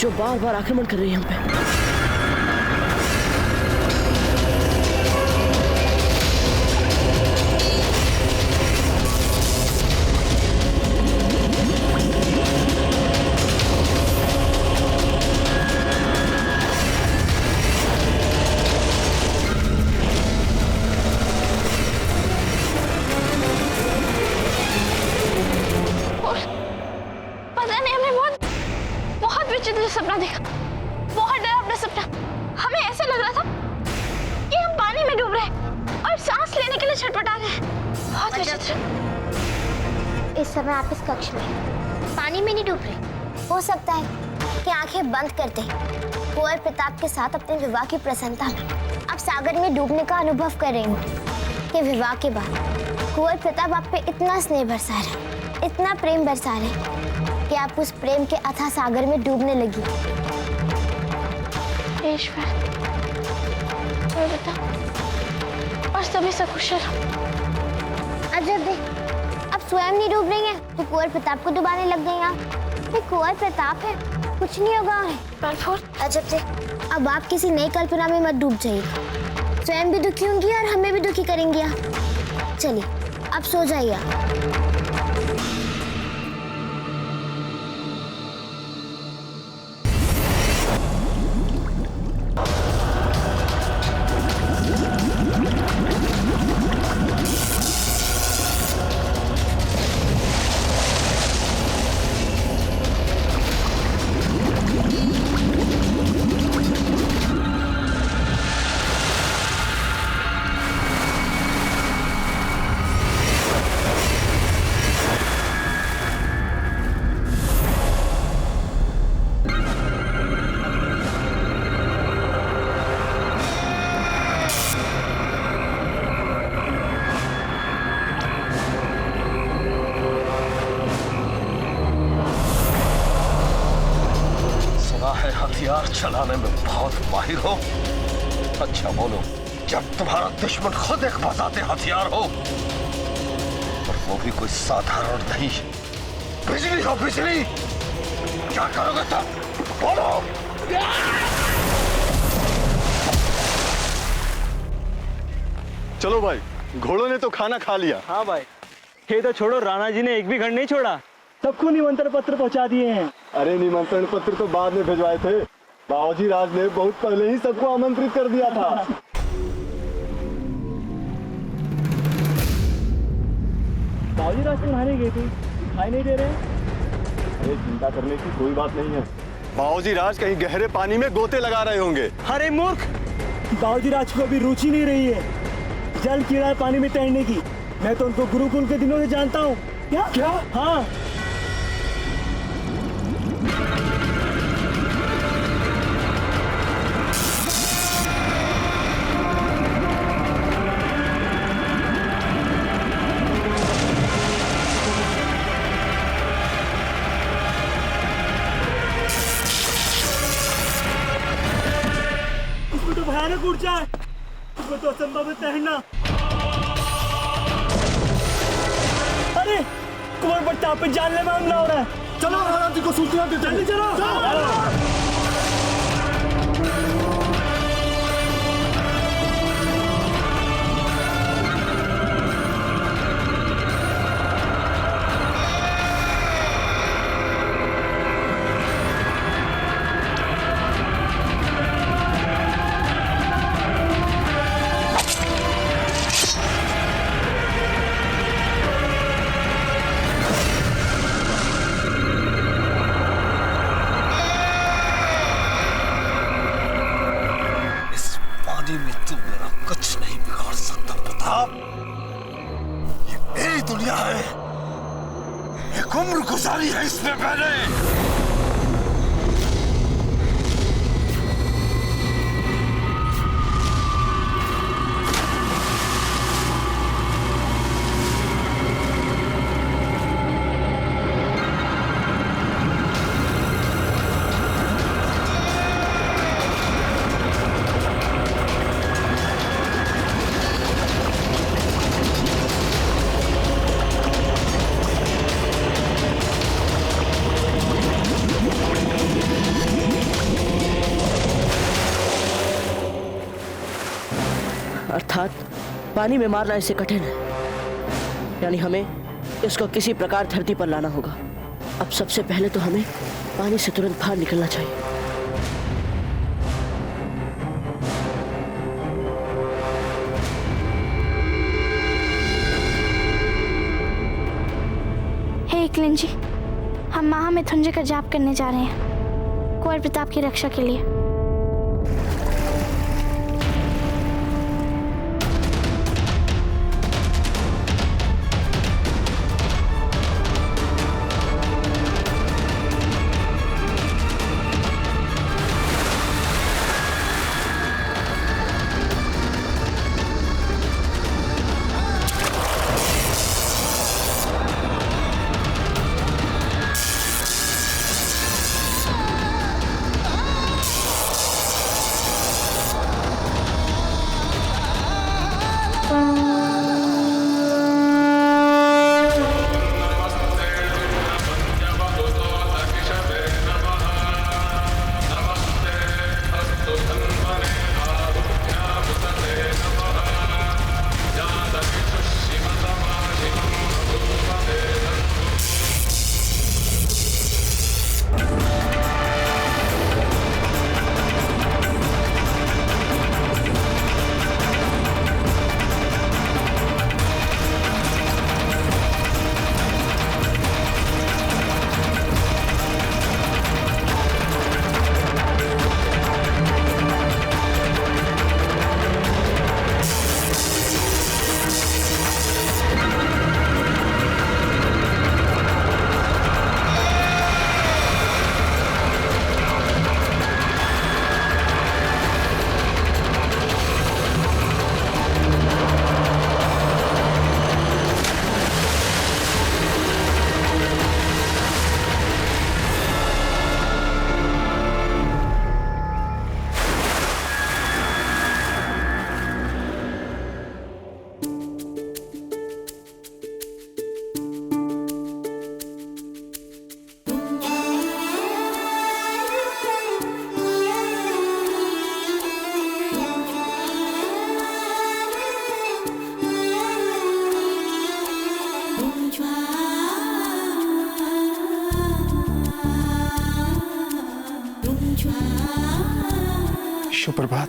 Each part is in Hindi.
जो बार बार आक्रमण कर रही है हम पे। सपना देखा, बहुत डरावना सपना। हमें ऐसा लग रहा था कि हम पानी में डूब रहे हैं और सांस लेने के लिए छटपटा रहे हैं। बहुत विचित्र। इस समय आप इस कक्ष में पानी में नहीं डूब रहे। हो सकता है कि आंखें बंद करते कुंवर प्रताप के साथ अपने विवाह की प्रसन्नता में आप सागर में डूबने का अनुभव कर रहे हो कि विवाह के बाद कुंवर प्रताप आप पे इतना स्नेह बरसा रहे, इतना प्रेम बरसा रहे कि आप उस प्रेम के अथाह सागर में डूबने लगी। ईश्वर, और सभी सकुशल। अजब देख, अब स्वयं नहीं डूब रही हैं तो कुंवर प्रताप को डुबाने लग गई आप। ये कुंवर प्रताप है, कुछ नहीं होगा उन्हें। अजब देख, अब आप किसी नई कल्पना में मत डूब जाइए। स्वयं भी दुखी होंगी और हमें भी दुखी करेंगी आप। चलिए अब सो जाइए आप। हथियार चलाने में बहुत माहिर हो। अच्छा बोलो, जब तुम्हारा दुश्मन खुद एक बताते हथियार हो और वो भी कोई साधारण नहीं, बिजली हो बिजली, क्या करोगे तब? बोलो। चलो भाई, घोड़ों ने तो खाना खा लिया। हाँ भाई, ये तो छोड़ो, राणा जी ने एक भी घर नहीं छोड़ा, सबको निमंत्रण पत्र पहुंचा दिए हैं। अरे निमंत्रण पत्र तो बाद में भिजवाए थे, बाबूजी राज ने बहुत पहले ही सबको आमंत्रित कर दिया था। बाबूजी राज तुम्हारे गए थे, दिखाई नहीं दे रहे। अरे चिंता करने की कोई बात नहीं है, बाबूजी राज कहीं गहरे पानी में गोते लगा रहे होंगे। अरे मूर्ख, बाबूजी राज को अभी रुचि नहीं रही है जल कीड़ा पानी में तैरने की। मैं तो उनको गुरुकुल के दिनों से जानता हूँ। क्या? हाँ। इसमें तो भयानक ऊर्जा है, इसमें तो असंभव है तैरना। अरे कुंवर प्रताप पे जानलेवा हमला हो रहा है। चलो महाराज जी को सूचना देते हैं। चलो। में तू मेरा कुछ नहीं बिगाड़ सकता प्रताप। ये मेरी दुनिया है, एक उम्र गुजारी है इसमें मैंने। अर्थात पानी में मारना इससे कठिन है, यानी हमें इसको किसी प्रकार धरती पर लाना होगा। अब सबसे पहले तो हमें पानी से तुरंत बाहर निकलना चाहिए। हे एकलिन जी, हम महामृत्युंजय का जाप करने जा रहे हैं कुंवर प्रताप की रक्षा के लिए। सुप्रभात।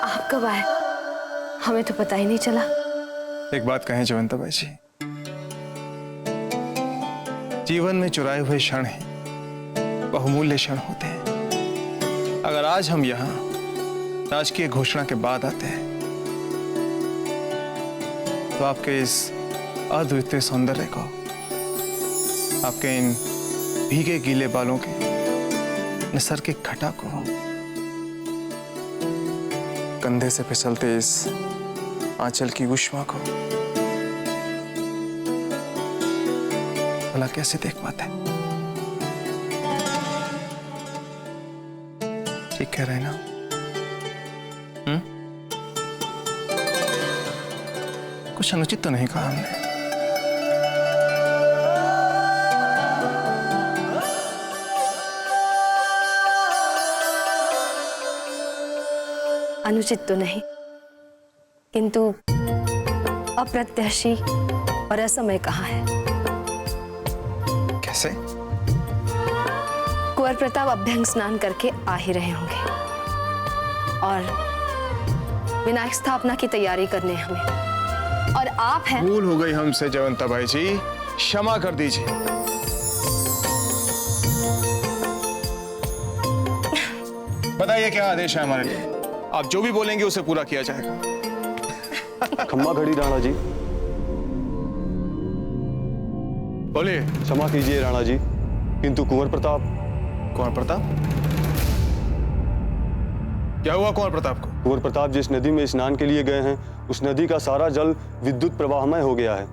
आप कब आए? हमें तो पता ही नहीं चला। एक बात कहें जयवंताबाई जी, जीवन में चुराए हुए क्षण ही बहुमूल्य क्षण होते हैं। अगर आज हम यहाँ राजकीय घोषणा के बाद आते हैं तो आपके इस अद्वितीय सौंदर्य को, आपके इन भीगे गीले बालों के नैसर्गिक घटा को, कंधे से फिसलते इस आंचल की ऊष्मा को भला कैसे देख पाते हैं? ठीक कह रहे हैं ना? कुछ अनुचित तो नहीं कहा हमने? अनुचित तो नहीं, किंतु अप्रत्याशी और असमय कहाँ है? कैसे? कुंवर प्रताप अभ्यंग स्नान करके आ ही रहे होंगे और विनायक स्थापना की तैयारी करने हमें, और आप हैं। भूल हो गई हमसे जयवंताबाई जी, क्षमा कर दीजिए। बताइए क्या आदेश है हमारे लिए? आप जो भी बोलेंगे उसे पूरा किया जाएगा। खम्मा घड़ी राणा जी। बोलिए। क्षमा कीजिए राणा जी, किंतु कुंवर प्रताप। कुंवर प्रताप? क्या हुआ कुंवर प्रताप को? कुंवर प्रताप जिस नदी में स्नान के लिए गए हैं उस नदी का सारा जल विद्युत प्रवाहमय हो गया है।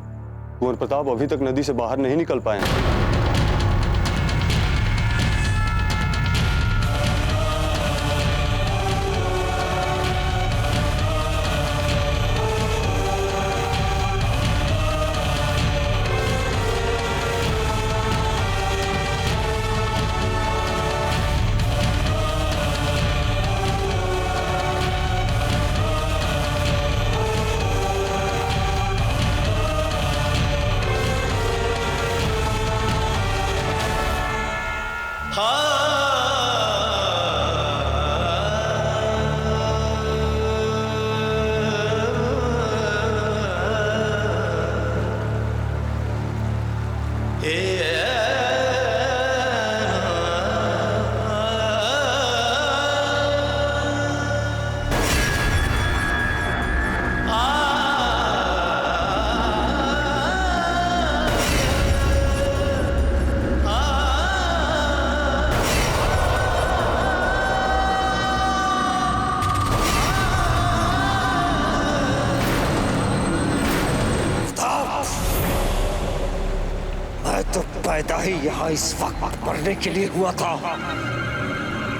कुंवर प्रताप अभी तक नदी से बाहर नहीं निकल पाए हैं। पैदा ही यहाँ इस वक्त मरने के लिए हुआ था,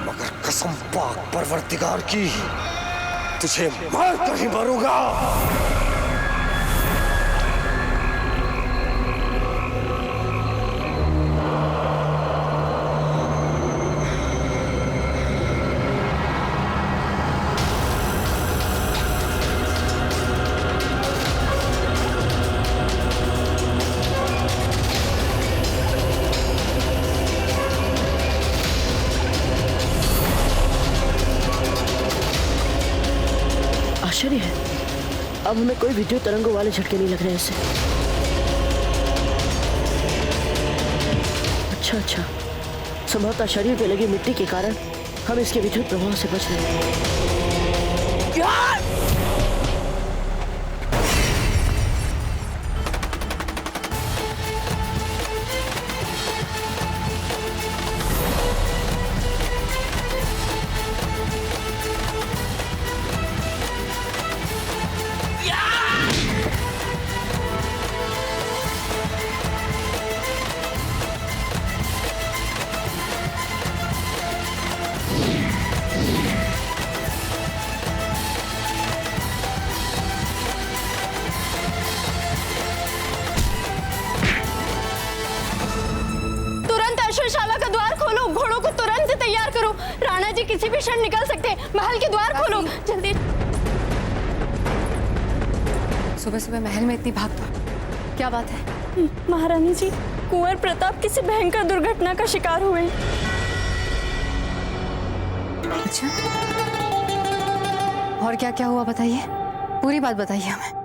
मगर कसम पाक परवरदिगार की, तुझे मार कर ही मरूंगा। आश्चर्य है, अब हमें कोई विद्युत तरंगों वाले झटके नहीं लग रहे इससे। अच्छा, संभवतः शरीर पे लगी मिट्टी के कारण हम इसके विद्युत प्रभाव से बच रहे हैं। शाला का द्वार खोलो, घोड़ों को तुरंत तैयार करो। राणा जी किसी भी क्षण निकल सकते हैं। महल के द्वार खोलो जल्दी। सुबह सुबह महल में इतनी भागदौड़, क्या बात है? महारानी जी, कुंवर प्रताप किसी भयंकर दुर्घटना का शिकार हुए। अच्छा, और क्या क्या हुआ बताइए, पूरी बात बताइए हमें।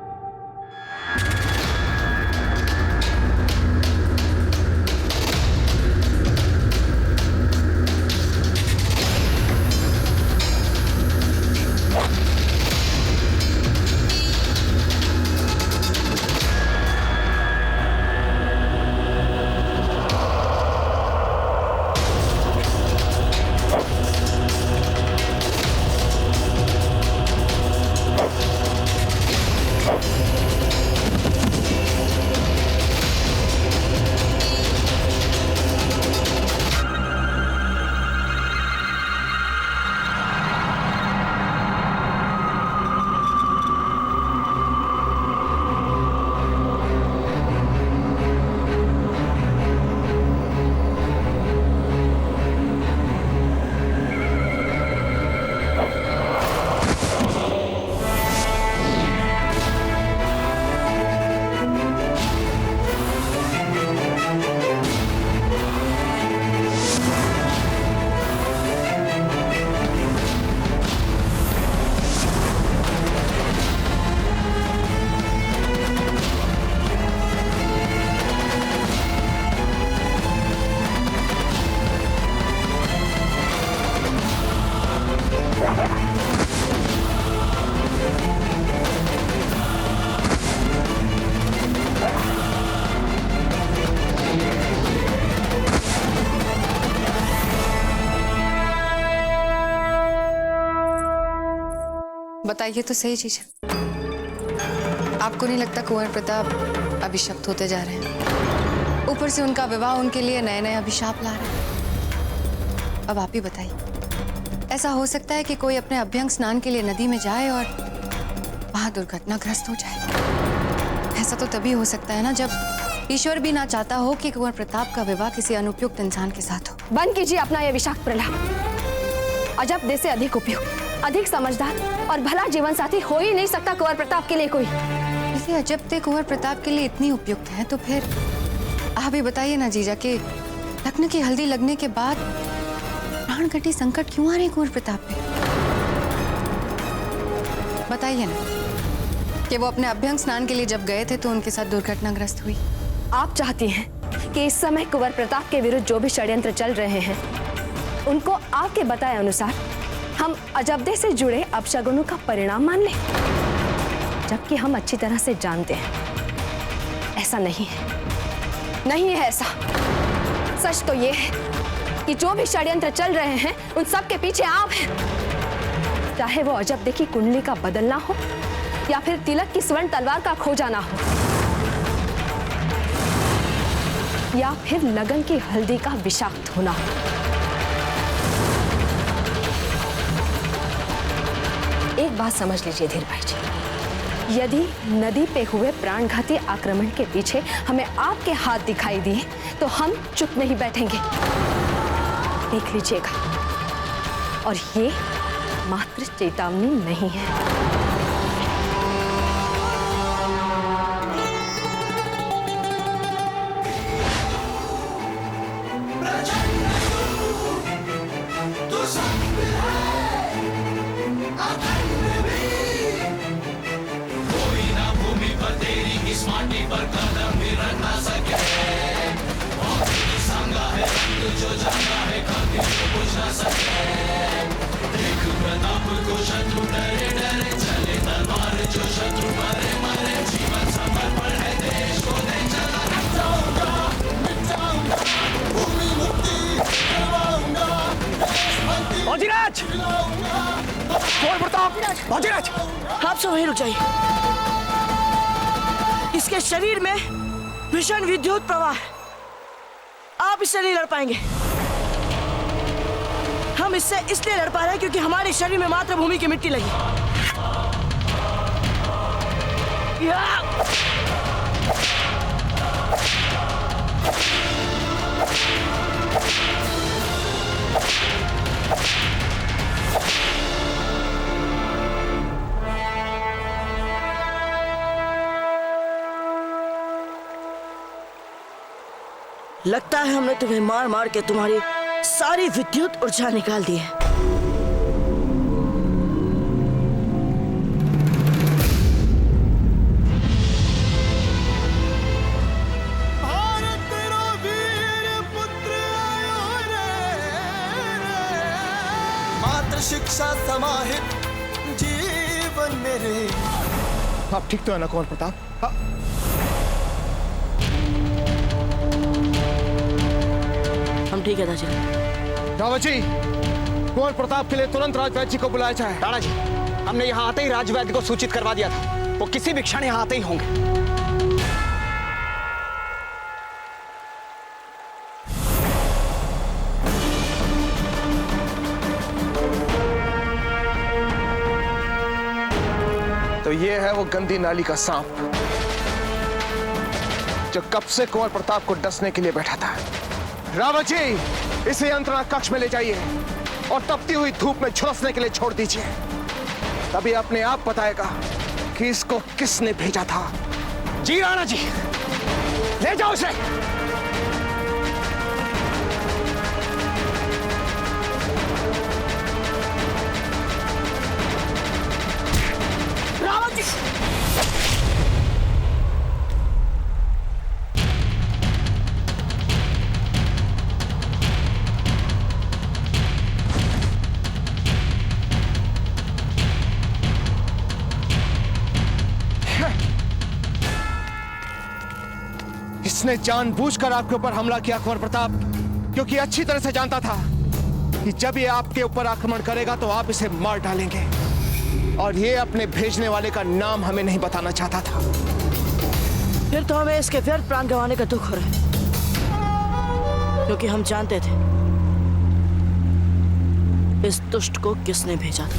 बताइए तो सही चीज, आपको नहीं लगता कुंवर प्रताप अभिशप्त होते जा रहे हैं? ऊपर से उनका विवाह उनके लिए नए नए अभिशाप ला रहा है। अब आप ही बताइए, ऐसा हो सकता है कि कोई अपने अभ्यंग स्नान के लिए नदी में जाए और वहां दुर्घटनाग्रस्त हो जाए? ऐसा तो तभी हो सकता है ना जब ईश्वर भी ना चाहता हो कि कुंवर प्रताप का विवाह किसी अनुपयुक्त इंसान के साथ हो। बंद कीजिए अपना यह विषाक्त प्रलाप। अजब देश से अधिक उपयुक्त, अधिक समझदार और भला जीवन साथी हो ही नहीं सकता कुंवर प्रताप के लिए कोई। इसे अजब ते कुंवर प्रताप के लिए इतनी उपयुक्त है तो फिर आप ही बताइए ना जीजा कि लग्न की हल्दी लगने के बाद प्राण घटी संकट क्यों आ रहे कुंवर प्रताप पे? बताइए ना कि वो अपने अभ्यंग स्नान के लिए जब गए थे तो उनके साथ दुर्घटनाग्रस्त हुई। आप चाहती हैं कि इस समय कुंवर प्रताप के विरुद्ध जो भी षड्यंत्र चल रहे हैं उनको आपके बताए अनुसार हम अजबदे से जुड़े अपशगुनों का परिणाम मान लें, जबकि हम अच्छी तरह से जानते हैं ऐसा नहीं है। नहीं है ऐसा। सच तो ये है कि जो भी षड्यंत्र चल रहे हैं उन सब के पीछे आप हैं। चाहे वो अजबदे की कुंडली का बदलना हो या फिर तिलक की स्वर्ण तलवार का खो जाना हो। या फिर लगन की हल्दी का विषाक्त होना। एक बात समझ लीजिए धीर भाई जी, यदि नदी पे हुए प्राणघाती आक्रमण के पीछे हमें आपके हाथ दिखाई दिए तो हम चुप नहीं बैठेंगे। देख लीजिएगा, और ये मात्र चेतावनी नहीं है। बाजीराज! कुंवर प्रताप! बाजीराज! आप सब वहीं रुक जाइए। इसके शरीर में भीषण विद्युत प्रवाह है, आप इससे नहीं लड़ पाएंगे। हम इससे इसलिए लड़ पा रहे हैं क्योंकि हमारे शरीर में मात्र भूमि की मिट्टी लगी। लगता है हमने तुम्हें मार मार के तुम्हारी सारी विद्युत ऊर्जा निकाल दी है। मात्र शिक्षा समाहित जीवन मेरे। आप ठीक तो है ना कुंवर प्रताप? हम ठीक है दादा। रावत जी, कुंवर प्रताप के लिए तुरंत राजवैद्य जी को बुलाया जाए। राणा जी, हमने यहाँ आते ही राजवैद्य को सूचित करवा दिया था, वो किसी भी क्षण यहाँ आते ही होंगे। तो ये है वो गंदी नाली का सांप जो कब से कुंवर प्रताप को डसने के लिए बैठा था। रावत जी, इसे यंत्रणा कक्ष में ले जाइए और तपती हुई धूप में झुलसने के लिए छोड़ दीजिए। तभी अपने आप बताएगा कि इसको किसने भेजा था। जी राणा जी, ले जाओ उसे। रावत जी! इसने जानबूझकर आपके ऊपर हमला किया कुंवर प्रताप, क्योंकि अच्छी तरह से जानता था कि जब ये आपके ऊपर आक्रमण करेगा तो आप इसे मार डालेंगे। और ये अपने भेजने वाले का नाम हमें नहीं बताना चाहता था। फिर तो हमें इसके व्यर्थ प्राण गंवाने का दुख हो रहा है, क्योंकि हम जानते थे इस दुष्ट को किसने भेजा था।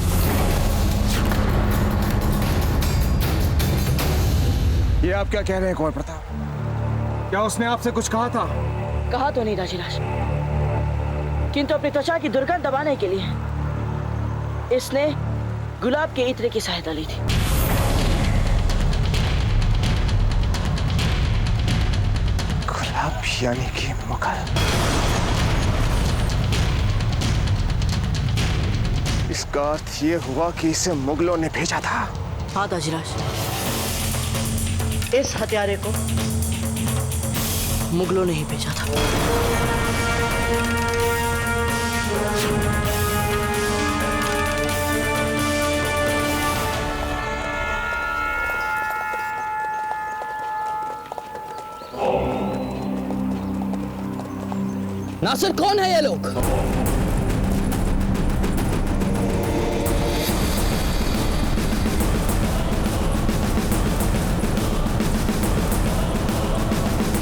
ये आप क्या कह रहे हैं कुंवर प्रताप? क्या उसने आपसे कुछ कहा था? कहा तो नहीं राजीराज, किंतु अपनी त्वचा की दुर्गंध दबाने के लिए इसने गुलाब के इत्र की सहायता ली थी। गुलाब यानी कि मुगल। इसका अर्थ ये हुआ कि इसे मुगलों ने भेजा था। हाँ दाजीराज, इस हत्यारे को मुगलों ने ही भेजा था। नासिर, कौन है ये लोग?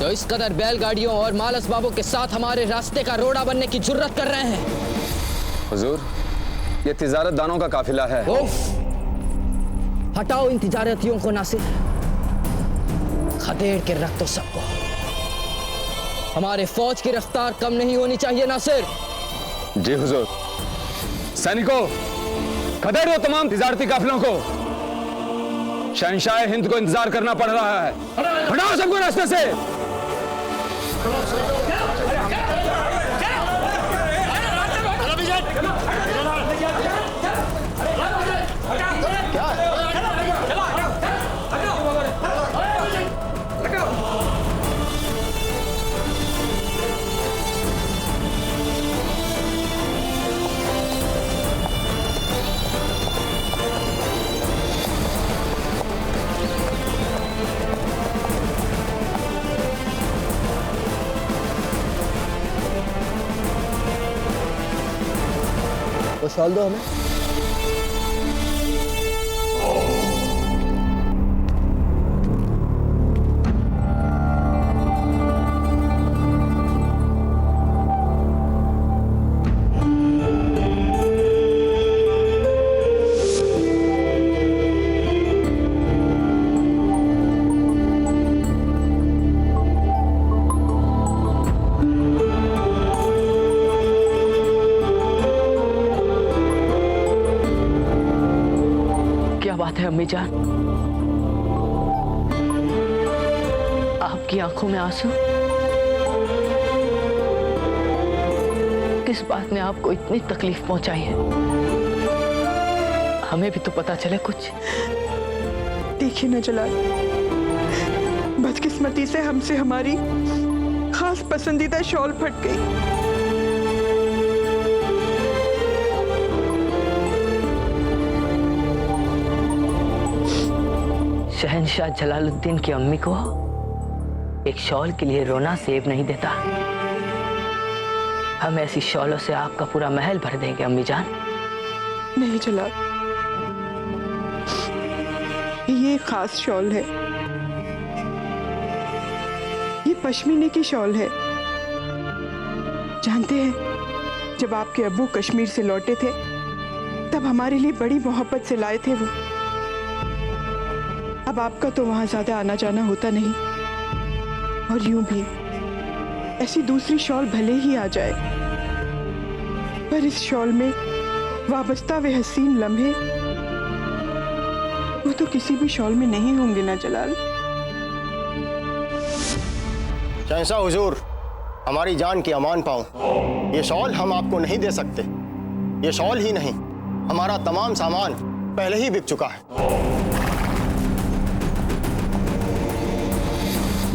जो इस कदर बैलगाड़ियों और माल असबाबों के साथ हमारे रास्ते का रोड़ा बनने की जुर्रत कर रहे हैं। हुजूर, ये तिजारत दानों का काफिला है। हटाओ इन तिजारतियों को नासिर, खदेड़ के रख दो सबको। हमारे फौज की रफ्तार कम नहीं होनी चाहिए नासिर। जी हुजूर। सैनिकों, खदेड़ दो तमाम तिजारती काफिलों को। शहंशाह हिंद को इंतजार करना पड़ रहा है। हटाओ सबको रास्ते से। वो शॉल दो हमें। बात है अम्मी जान, आपकी आंखों में आंसू। किस बात ने आपको इतनी तकलीफ पहुंचाई है? हमें भी तो पता चले कुछ। देखिए ना जलाल, बदकिस्मती से हमसे हमारी खास पसंदीदा शॉल फट गई। शहंशाह जलालुद्दीन की अम्मी को एक शॉल के लिए रोना सेब नहीं देता। हम ऐसी शॉलों से आपका पूरा महल भर देंगे अम्मी जान। नहीं जलाल, ये खास शॉल है। ये पश्मीने की शॉल है। जानते हैं, जब आपके अब्बू कश्मीर से लौटे थे तब हमारे लिए बड़ी मोहब्बत से लाए थे वो। अब आपका तो वहां ज्यादा आना जाना होता नहीं, और यूं भी ऐसी दूसरी शॉल भले ही आ जाए, पर इस शॉल में वाबस्ता वे हसीन लम्हे वो तो किसी भी शॉल में नहीं होंगे ना जलाल। शहंशाह हुजूर, हमारी जान की अमान पाऊं, ये शॉल हम आपको नहीं दे सकते। ये शॉल ही नहीं, हमारा तमाम सामान पहले ही बिक चुका है।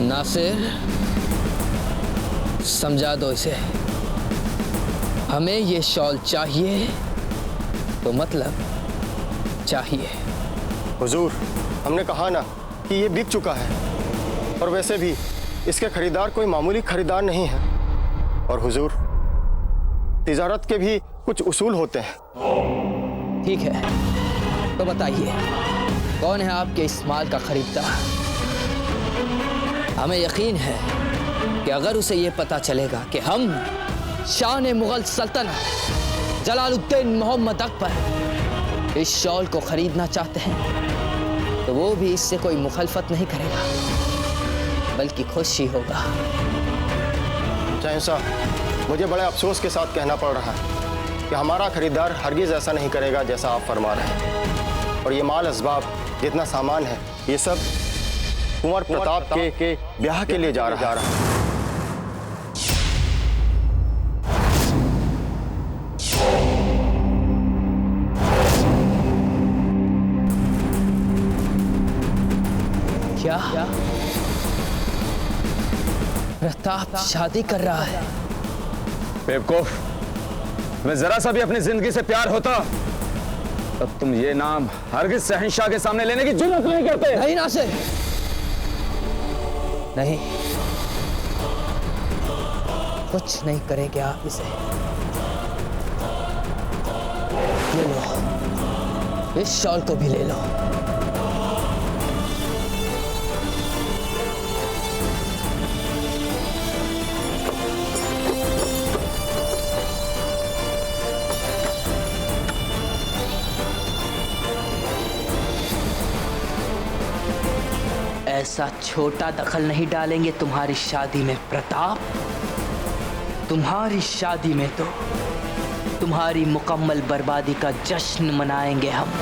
नासिर, समझा दो इसे। हमें ये शॉल चाहिए तो मतलब चाहिए। हुजूर, हमने कहा ना कि ये बिक चुका है, और वैसे भी इसके खरीदार कोई मामूली खरीदार नहीं है। और हुजूर, तिजारत के भी कुछ उसूल होते हैं। ठीक है, तो बताइए कौन है आपके इस माल का खरीदार? हमें यकीन है कि अगर उसे ये पता चलेगा कि हम शान मुगल सल्तनत जलालुद्दीन मोहम्मद अकबर इस शॉल को खरीदना चाहते हैं, तो वो भी इससे कोई मुखालफत नहीं करेगा, बल्कि खुश ही होगा। शहंशाह, मुझे बड़े अफसोस के साथ कहना पड़ रहा है कि हमारा खरीदार हरगिज ऐसा नहीं करेगा जैसा आप फरमा रहे हैं। और ये माल असबाब, जितना सामान है, ये सब कुंवर प्रताप के ब्याह के लिए जा रहा है। क्या प्रताप शादी कर रहा है? बेवकूफ, मैं जरा सा भी अपनी जिंदगी से प्यार होता तब तुम ये नाम हरगिज शहंशाह के सामने लेने की जुर्रत नहीं करते। नहीं नासिर, नहीं, कुछ नहीं करेंगे आप इसे। ले लो, इस शॉल को भी ले लो। ऐसा छोटा दखल नहीं डालेंगे तुम्हारी शादी में प्रताप। तुम्हारी शादी में तो तुम्हारी मुकम्मल बर्बादी का जश्न मनाएंगे हम।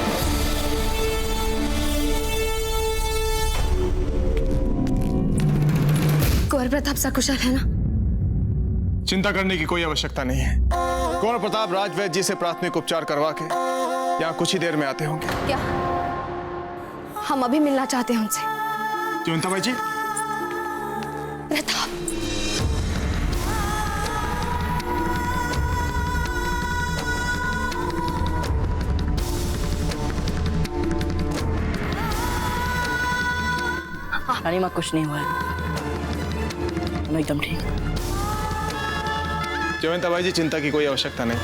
कुंवर प्रताप सकुशल है ना? चिंता करने की कोई आवश्यकता नहीं है। कुंवर प्रताप राजवैद्य जी से प्राथमिक उपचार करवा के यहाँ कुछ ही देर में आते होंगे। क्या हम अभी मिलना चाहते हैं उनसे? चिंताबाई जी, प्रताप रानी माँ कुछ नहीं हुआ है, तुम एकदम ठीक। जयवंताबाई जी, चिंता की कोई आवश्यकता नहीं,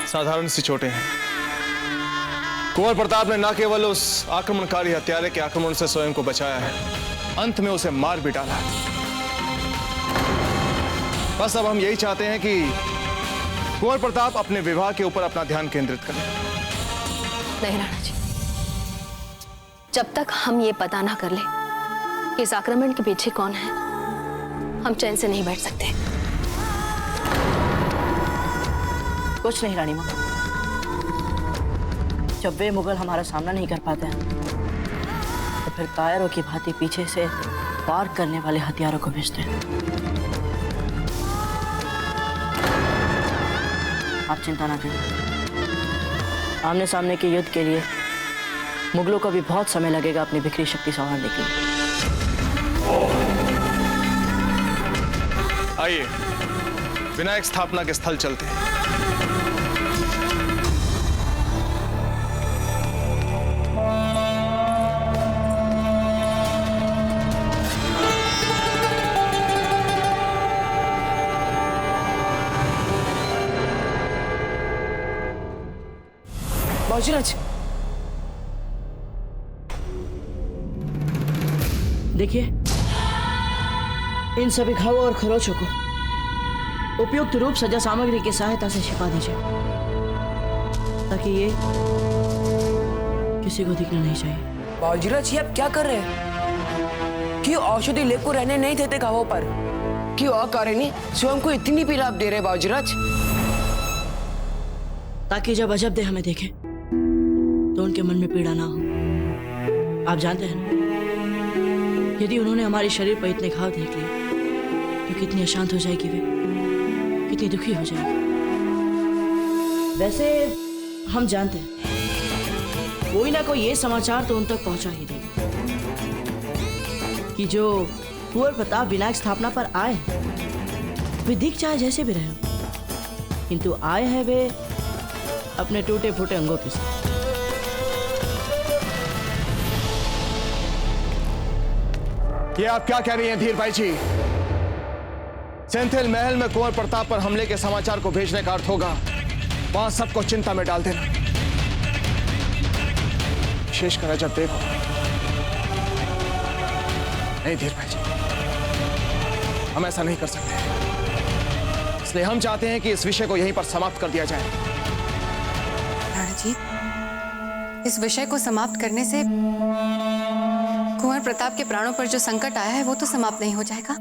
साधारण सी चोटें हैं। कुंवर प्रताप ने न केवल उस आक्रमणकारी हत्यारे के आक्रमण से स्वयं को बचाया है, अंत में उसे मार भी डाला है। बस अब हम यही चाहते हैं कि कुंवर प्रताप अपने विवाह के ऊपर अपना ध्यान केंद्रित करें। नहीं राणा जी, जब तक हम ये पता ना कर ले कि इस आक्रमण के पीछे कौन है, हम चैन से नहीं बैठ सकते। कुछ नहीं रानी माँ, जब वे मुगल हमारा सामना नहीं कर पाते हैं तो फिर कायरों की भांति पीछे से वार करने वाले हथियारों को भेजते हैं। आप चिंता ना करें, आमने सामने के युद्ध के लिए मुगलों को भी बहुत समय लगेगा अपनी बिखरी शक्ति संभालने के लिए। आइए विनायक स्थापना के स्थल चलते हैं। बाजीराज, देखिए इन सभी घावों और खरोचों को उपयुक्त रूप सज्जा सामग्री की सहायता से छिपा दीजिए ताकि ये किसी को दिखना नहीं चाहिए। बाजीराज जी, आप क्या कर रहे हैं? क्यों औषधि लेप को रहने नहीं देते घावों पर? क्यों अकारणीय स्वयं को इतनी पीड़ा आप दे रहे बाजीराज? ताकि जब अजब दे हमें देखे तो उनके मन में पीड़ा ना हो। आप जानते हैं ना, यदि उन्होंने हमारे शरीर पर इतने घाव देख लिए तो कितनी अशांत हो जाएगी वे, कितनी दुखी हो जाएगी। वैसे हम जानते हैं कोई ना कोई ये समाचार तो उन तक पहुंचा ही देगा कि जो कुंवर प्रताप विनायक स्थापना पर आए हैं वे दिख चाहे जैसे भी रहे हो, किंतु आए हैं वे अपने टूटे फूटे अंगों के साथ। ये आप क्या कह रही हैं धीर भाई जी? सेंथिल महल में कुंवर प्रताप पर हमले के समाचार को भेजने का अर्थ होगा वहां सबको चिंता में डाल देना। विशेषकर जब देखो। नहीं धीर भाई जी, हम ऐसा नहीं कर सकते, इसलिए हम चाहते हैं कि इस विषय को यहीं पर समाप्त कर दिया जाए। राणा जी, इस विषय को समाप्त करने से कुंवर प्रताप के प्राणों पर जो संकट आया है वो तो समाप्त नहीं हो जाएगा।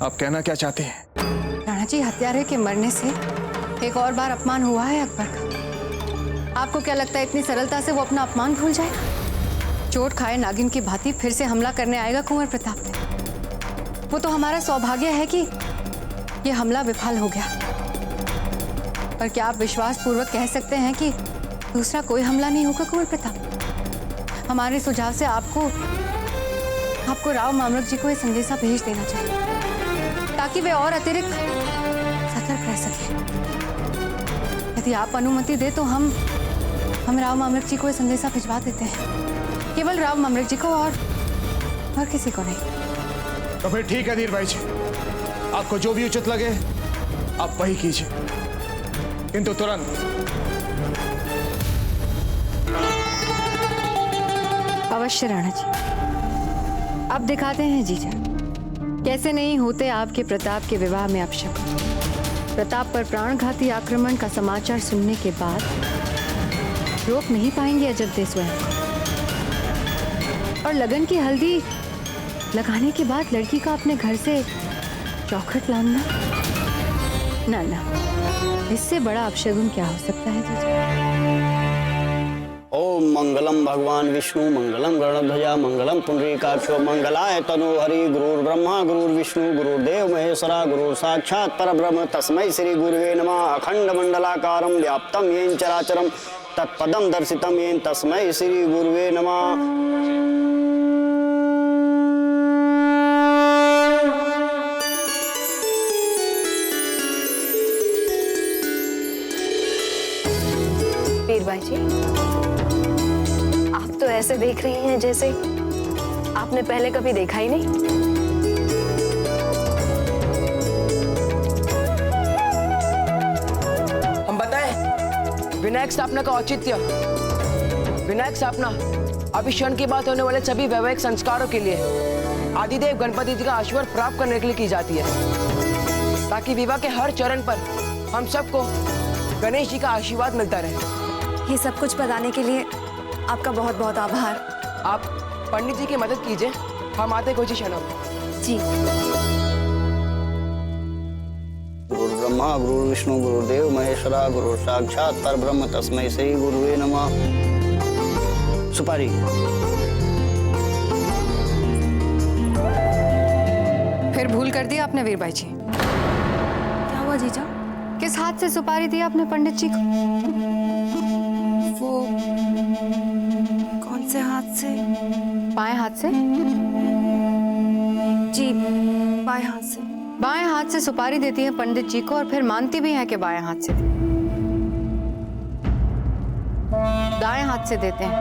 आप कहना क्या चाहते हैं? राणा जी, हत्यारे के मरने से एक और बार अपमान हुआ है अकबर का। आपको क्या लगता है इतनी सरलता से वो अपना अपमान भूल जाएगा? चोट खाए नागिन की भांति फिर से हमला करने आएगा कुंवर प्रताप पे। वो तो हमारा सौभाग्य है कि ये हमला विफल हो गया, पर क्या आप विश्वास पूर्वक कह सकते हैं कि दूसरा कोई हमला नहीं होगा कुंवर प्रताप? हमारे सुझाव से आपको राव मामलक जी को ये संदेशा भेज देना चाहिए ताकि वे और अतिरिक्त सतर्क रह सके। यदि आप अनुमति दे तो हम राव मामलक जी को ये संदेशा भिजवा देते हैं, केवल राव मामलक जी को और किसी को नहीं। तो फिर ठीक है धीर भाई जी, आपको जो भी उचित लगे आप वही कीजिए, किंतु तुरंत। अवश्य राणा जी, अब दिखाते हैं जीजा कैसे नहीं होते आपके प्रताप के विवाह में अपशकुन। प्रताप पर प्राणघाती आक्रमण का समाचार सुनने के बाद रोक नहीं पाएंगे अजब दे स्वयं। और लगन की हल्दी लगाने के बाद लड़की का अपने घर से चौखट लाना, ना ना, इससे बड़ा अपशगुन क्या हो सकता है जीजा। ओम मंगलम भगवान विष्णु मंगलम गणध्वजा मंगलम पुंडरीकाक्षो मंगलाय तनोहरि गुरुर् ब्रह्मा गुरुर्विष्णु गुरुर्देव महेश्वरा गुरु साक्षात् परब्रह्म तस्मै श्री गुरुवे नमः। अखंड मंडलाकारं व्याप्तं येन चराचरं तत्पदं दर्शितं येन तस्मै श्री गुरुवे नमः। वीर भाई जी, आप तो ऐसे देख रही हैं जैसे आपने पहले कभी देखा ही नहीं। हम बताएं, विनायक स्थापना का औचित्य। विनायक स्थापना अभी क्षण की बात होने वाले सभी वैवाहिक संस्कारों के लिए आदिदेव गणपति जी का आशीर्वाद प्राप्त करने के लिए की जाती है, ताकि विवाह के हर चरण पर हम सबको गणेश जी का आशीर्वाद मिलता रहे। ये सब कुछ बताने के लिए आपका बहुत बहुत आभार। आप पंडित जी की मदद कीजिए, हम आते कुछ ही क्षणों में। जी। गुरु ब्रह्मा गुरु विष्णु गुरुदेव महेश्वरा गुरु साक्षात् परब्रह्म तस्मै श्री गुरुवे नमः। सुपारी। फिर भूल कर दिया आपने वीर भाई जी। क्या हुआ जीजा? किस हाथ से सुपारी दी आपने पंडित जी को? वो कौन से हाथ से? बाएं हाथ से? जी, बाएं हाथ से। बाएं हाथ से सुपारी देती है पंडित जी को और फिर मानती भी है कि बाएं हाथ से। दाएं हाथ से देते हैं।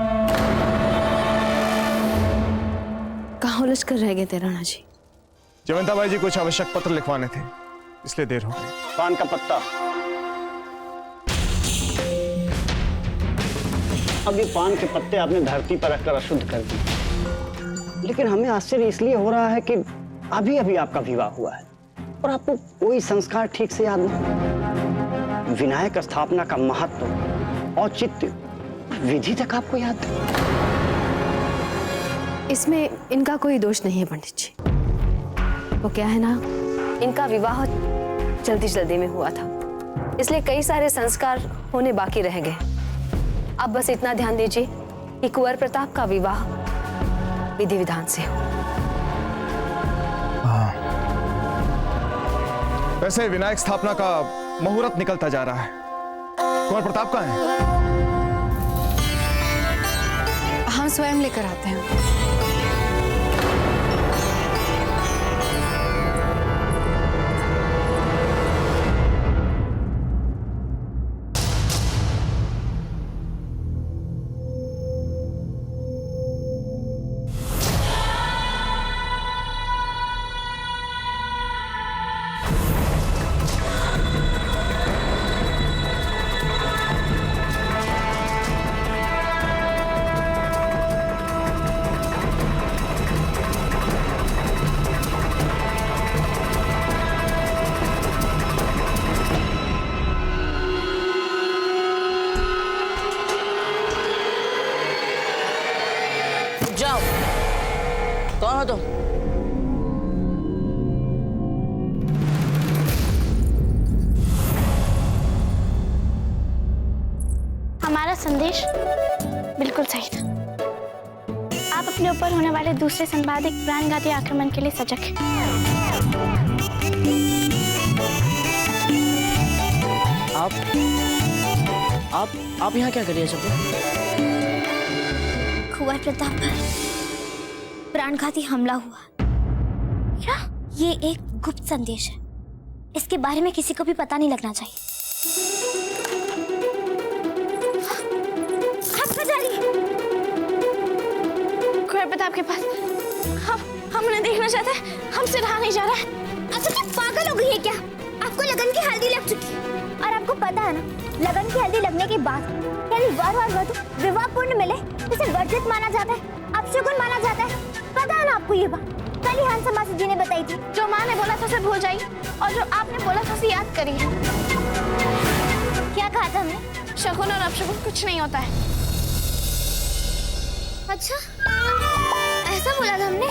कहाँ उलझ कर रह गए थे राणा जी? जयवंता बाई जी कुछ आवश्यक पत्र लिखवाने थे, इसलिए देर हो गई। पान का पत्ता। अब ये पान के पत्ते आपने धरती पर रखकर अशुद्ध कर दिए, लेकिन हमें आश्चर्य इसलिए हो रहा है कि अभी अभी आपका विवाह हुआ है और आपको कोई संस्कार ठीक से याद नहीं। विनायक स्थापना का महत्व, औचित्य, विधि तक आपको याद नहीं। इसमें इनका कोई दोष नहीं है पंडित जी। वो क्या है ना, इनका विवाह जल्दी जल्दी में हुआ था, इसलिए कई सारे संस्कार होने बाकी रह गए। आप बस इतना ध्यान दीजिए कि कुंवर प्रताप का विवाह विधि विधान से हो। वैसे विनायक स्थापना का मुहूर्त निकलता जा रहा है। कुंवर प्रताप कहाँ है? हम स्वयं लेकर आते हैं। जाओ। कौन हो तुम? हमारा संदेश बिल्कुल सही था। आप अपने ऊपर होने वाले दूसरे संभावित प्राणघाती आक्रमण के लिए सजग हैं। आप यहाँ क्या कर रही है सब? कुंवर प्रताप पर प्राणघाती हमला हुआ। क्या? ये एक गुप्त संदेश है, इसके बारे में किसी को भी पता नहीं लगना चाहिए। कुंवर प्रताप के पास हम उन्हें देखना चाहते हैं, हमसे रहा नहीं जा रहा है। अच्छा क्या पागल हो गई है क्या? आपको लगन की हल्दी लग चुकी है और आपको पता है ना, लगन की हल्दी लगने के बाद यानी वर और वधू विवाह पूर्ण मिले इसे वर्जित माना जाता है, अपशगुन माना जाता है। पता है ना आपको ये बात? कल ही हंसा मासी जी ने बताई थी। जो माँ ने बोला था उसे भूल जाइए और जो आपने बोला था उसे याद करिए। क्या कहा था हमने? शगुन और अपशगुन कुछ नहीं होता है। अच्छा, ऐसा बोला था हमने।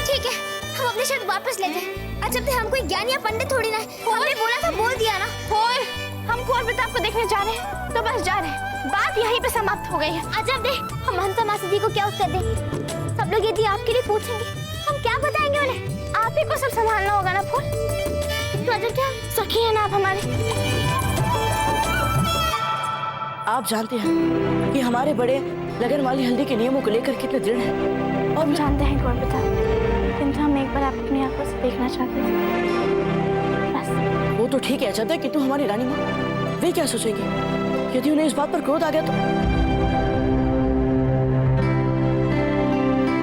ठीक है, हम अपनी शर्त वापस लेते हैं। अच्छा, हम कोई ज्ञान या पंडित थोड़ी ना है। हमने बोला था, बोल दिया ना। हम कुंवर प्रताप को देखने जा रहे हैं, तो बस जा रहे हैं। बात यहीं पे समाप्त हो गई है। अजब दे, हम हंसा मासी जी को क्या उत्तर दें? सब लोग यदि आपके लिए पूछेंगे, हम क्या बताएंगे उन्हें? आप ही को सब संभालना होगा ना फूल। तो अजब क्या सखी है ना आप हमारे। आप जानते हैं कि हमारे बड़े लगन वाली हल्दी के नियमों को लेकर कितने दृढ़ हैं। और हम जानते हैं कुंवर प्रताप, किंतु हम एक बार आप अपनी आंखों से देखना चाहते हैं। वो तो ठीक है चाहता है कि तू हमारी रानी माँ, वे क्या सोचेंगे यदि उन्हें इस बात पर क्रोध आ गया तो?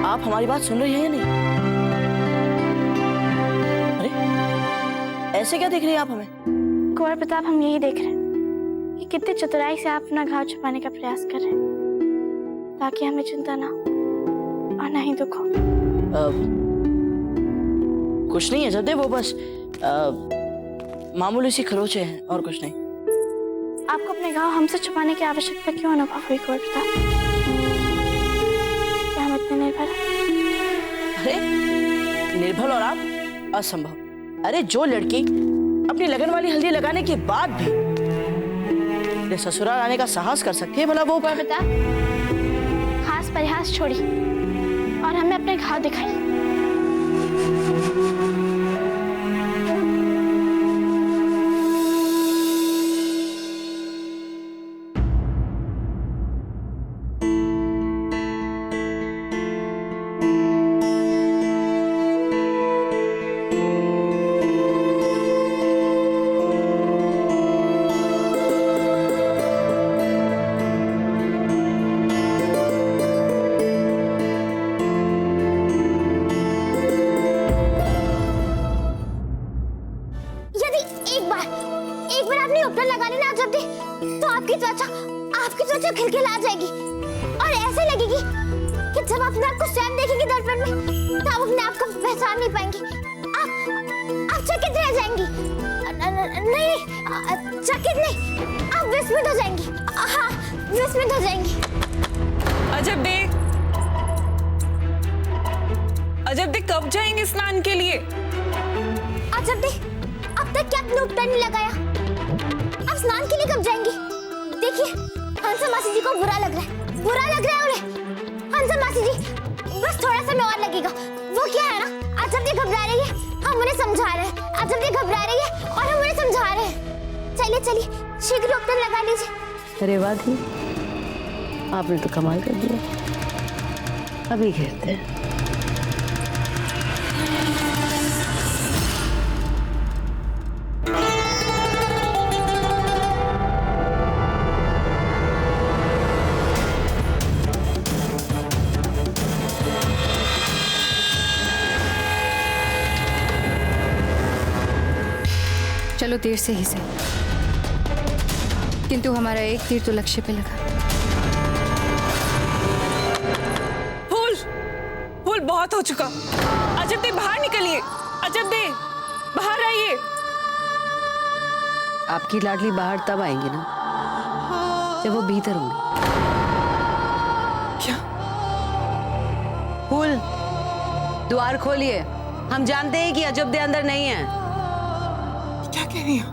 आप हमारी बात सुन रही हैं या नहीं? अरे ऐसे क्या देख रही हैं आप हमें? कुंवर प्रताप, हम यही देख रहे हैं कि कितनी चतुराई से आप अपना घाव छुपाने का प्रयास कर रहे हैं, ताकि हमें चिंता ना हो और ना ही दुख हो। कुछ नहीं है जदे, वो बस मामूली सी खरोचे हैं और कुछ नहीं। आपको अपने घाव हमसे छुपाने की आवश्यकता क्यों अनुभव हुई कुंवर प्रताप? क्या हम इतने निर्भर हैं? अरे निर्भर और आप असंभव। अरे जो लड़की अपनी लगन वाली हल्दी लगाने के बाद भी ससुराल आने का साहस कर सकती है, भला वो कुंवर प्रताप, खास परिहास छोड़ी और हमें अपने घाव दिखाई। खिलखिला जाएगी और ऐसे लगेगी कि जब अपने आप को स्वयं देखेंगी दर्पण में तो आप अपने आप को पहचान नहीं पाएंगी। आप चकित रह जाएंगी। नहीं, चकित नहीं, आप विस्मित हो जाएंगी। हाँ, विस्मित हो जाएंगी। अजब दे कब जाएंगे स्नान के लिए? अजब दे, अब तक क्या अपने उपटा नहीं लगाया? अब स्नान के लिए कब जाएंगी? देखिए, हंसा मासी जी को बुरा लग रहा है उन्हें। हंसा मासी जी, बस थोड़ा समय और लगेगा। वो क्या है ना, अजब दे घबरा रही है, हम उन्हें समझा रहे हैं। अजब दे घबरा रही है और हम उन्हें समझा रहे हैं। चलिए शीघ्र उपटन लगा लीजिए। अरे वाह दी, आपने तो कमाल कर दिया। अभी खेलते हैं। चलो देर से ही सही, किंतु हमारा एक तीर तो लक्ष्य पे लगा। फूल बहुत हो चुका। अजब दे, बाहर निकलिए। अजब दे, बाहर आइए। आपकी लाडली बाहर तब आएंगी ना जब वो भीतर होंगी। क्या? फूल, द्वार खोलिए। हम जानते हैं कि अजब दे अंदर नहीं है। क्या कह रही हो?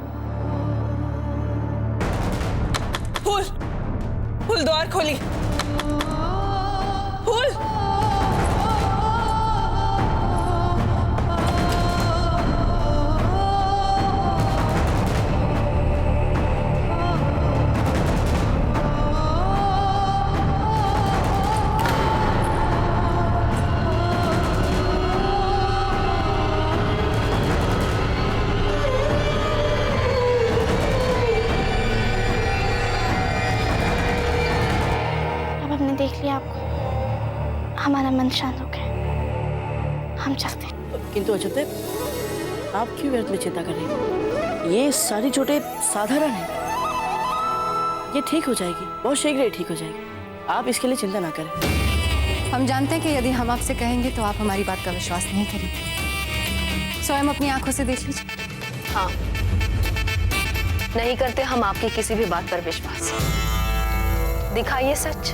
फूल द्वार खोली। फूल, देख लिया आपको, हमारा मन शांत हो गया। हम चलते हैं। किंतु अजब दे, आप क्यों व्यर्थ में चिंता कर रही हैं? ये सारी चोटें साधारण हैं, ये ठीक हो जाएगी, बहुत शीघ्र ही ठीक हो जाएगी। आप इसके लिए चिंता ना करें। हम जानते हैं कि यदि हम आपसे कहेंगे तो आप हमारी बात का विश्वास नहीं करेंगे। स्वयं अपनी आंखों से देख लीजिए। हाँ, नहीं करते हम आपकी किसी भी बात पर विश्वास। दिखाइए सच।